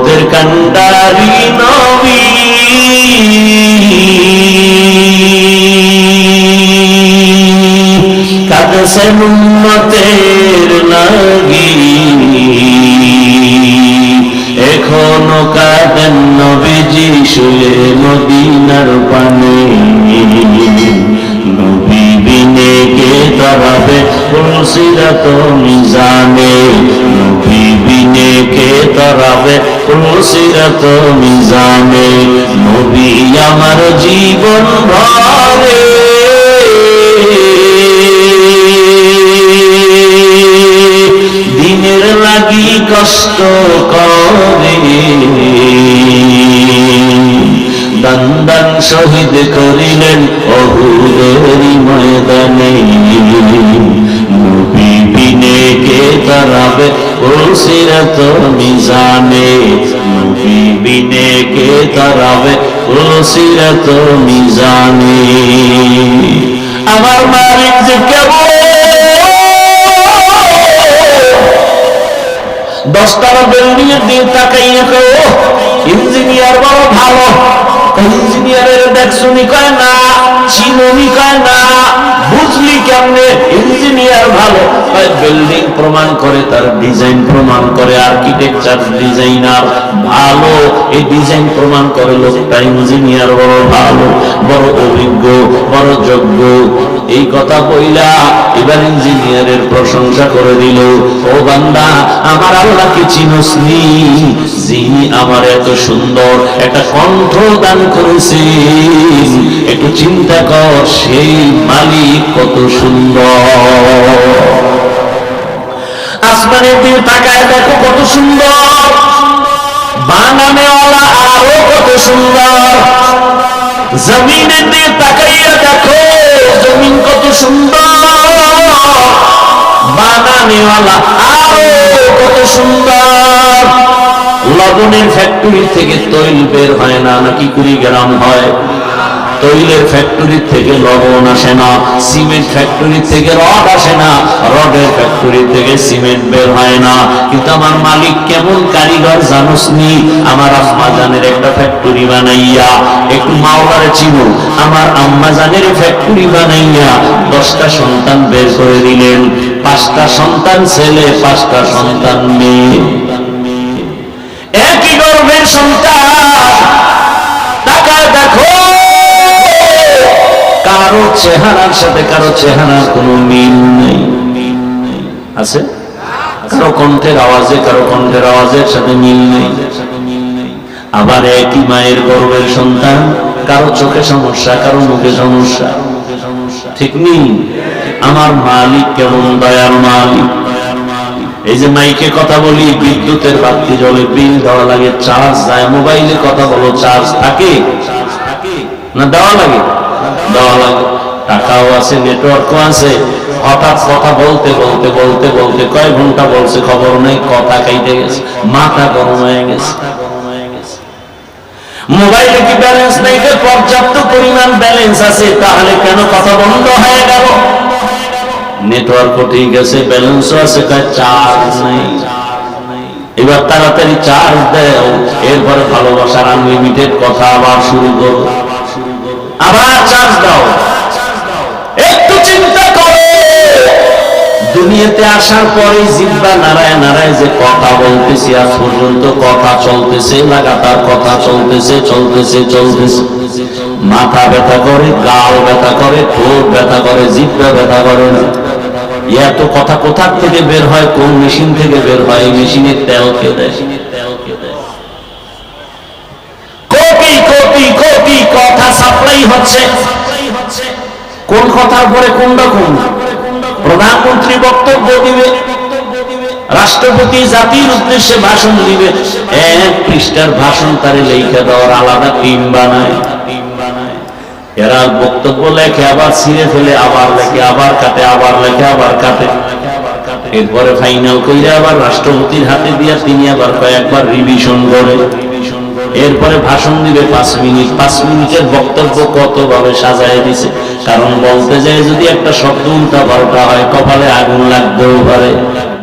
উম্মতের কান্ডারি নবী কাঁদছেন উম্মতের লাগি এখনো কাঁদেন নবীজি শুয়ে মদিনার পানে নবী বিনে কে তারাবে পুলসিরাত মিজানে নবী বিনে কে তারাবে পুলসিরাত মিজানে নবী আমার জীবন ভরে দিনের লাগি কষ্ট করে দান দান শহীদ করিলেন অহুদের ময়দানে নবী বিনে কে তারাবে পুলসিরাত মিজানে নবী বিনে কে তারাবে পুলসিরাত মিজানে আমার মালিক যে কেবল 10তলা বিল্ডিং এর দিকে তাকাইয়া কয় ইঞ্জিনিয়ার বড় ভালো ইঞ্জিনিয়ারের দেখছুনি কয় না চিনুনি কয় না বুঝলি কেমনে ইঞ্জিনিয়ার ভালো বিল্ডিং প্রমাণ করে তার ডিজাইন প্রমাণ করে আর্কিটেকচার ডিজাইনার ভালো এই ডিজাইন প্রমাণ করে লোকটা ইঞ্জিনিয়ার বড় ভালো বড় অভিজ্ঞ বড় যোগ্য এই কথা কইলা এবার ইঞ্জিনিয়ারের প্রশংসা করে দিল ও বান্দা আমার আল্লাহকে চিনসনি যিনি আমার এত সুন্দর একটা কণ্ঠ দান করেছেন একটু চিন্তা কর সেই মালিক কত সুন্দর আসমানের দিকে তাকায় দেখো কত সুন্দর বানানেওয়ালা আরো কত সুন্দর জমিনের দিকে তাকাইয়া দেখো জমিন কত সুন্দর বানানেওয়ালা আরো কত সুন্দর লবণের ফ্যাক্টরি থেকে তৈল বের হয় না নাকি কুড়িগ্রাম হয় তৈলের ফ্যাক্টরি থেকে লবণ আসে না সিমেন্ট ফ্যাক্টরি থেকে রড আসে না রডের ফ্যাক্টরি থেকে সিমেন্ট বের হয় না কিন্তু আমার মালিক কেমন কারিগর জানোসনি আমার আম্মা জানের একটা ফ্যাক্টরি বানাইয়া একটু মাওলারে চিনো আমার আম্মা জানের ফ্যাক্টরি বানাইয়া 10টা সন্তান বের করে দিলেন 5টা সন্তান ছেলে 5টা সন্তান মেয়ে একই গর্ভের সন্তান তাকায় দেখো কারো চেহারার সাথে কারো চেহারার কোনো মিল নেই আছে কারো কণ্ঠের আওয়াজে কারো কণ্ঠের আওয়াজের সাথে মিল নেই আবার একই মায়ের গর্ভের সন্তান কারো চোখে সমস্যা কারো মুখে সমস্যা ঠিক নেই আমার মালিক কেমন দয়ার মালিক এই যে মাইকে কথা বলি বিদ্যুতের বাতি জ্বলে বিল দেওয়া লাগে চার্জ যায় মোবাইলে কথা বলো চার্জ থাকে না দেওয়া লাগে দেওয়া লাগে টাকাও আছে নেটওয়ার্কও আছে হঠাৎ কথা বলতে বলতে বলতে বলতে কয় ঘন্টা বলছে খবর নেই কথা কাইতে গেছে মাথা গরম হয়ে গেছে মোবাইলে কি ব্যালেন্স নেই পর্যাপ্ত পরিমাণ ব্যালেন্স আছে তাহলে কেন কথা বন্ধ হয়ে গেল নেটওয়ার্কও ঠিক আছে ব্যালেন্সও আছে চার্জ নেই এবার তাড়াতাড়ি চার্জ দেও এরপরে ভালোবাসার আনলিমিটেড কথা আবার শুরু করো আবার চার্জ দাও একটু চিন্তা করো দুনিয়াতে আসার পরে জিহ্বা নাড়ায় নাড়ায় যে কথা বলতেছি আজ পর্যন্ত কথা চলতেছে লাগাতার কথা চলতেছে চলতেছে চলতেছে মাথা ব্যথা করে গাল ব্যথা করে ঠোঁট ব্যথা করে জিহ্বা ব্যথা করে না এত কথা কোথা থেকে বের হয় কোন মেশিন থেকে বের হয় মেশিনের তেল কে দেয় কোটি কোটি কোটি কথা সাপ্লাই হচ্ছে কোন কথার পরে কোন রকম প্রধানমন্ত্রী বক্তব্য দিবে রাষ্ট্রপতি জাতির উদ্দেশ্যে ভাষণ দিবে 1 পৃষ্ঠার ভাষণ তারে লেখা দেওয়ার আলাদা টিম বানায় এরা বক্তব্য লেখে আবার ছিঁড়ে ফেলে আবার লেখে আবার কাটে আবার লেখে আবার কাটে এরপরে ফাইনাল কইরা আবার রাষ্ট্রপতির হাতে দিয়া তিনি আবার কয়েকবার রিভিশন করে এরপরে ভাষণ দিবে 5 মিনিট 5 মিনিটের বক্তব্য কত ভাবে সাজায় দিছে কারণ বলতে যায় যদি একটা শব্দ উল্টা পাল্টা হয় কপালে আগুন লাগতেও পারে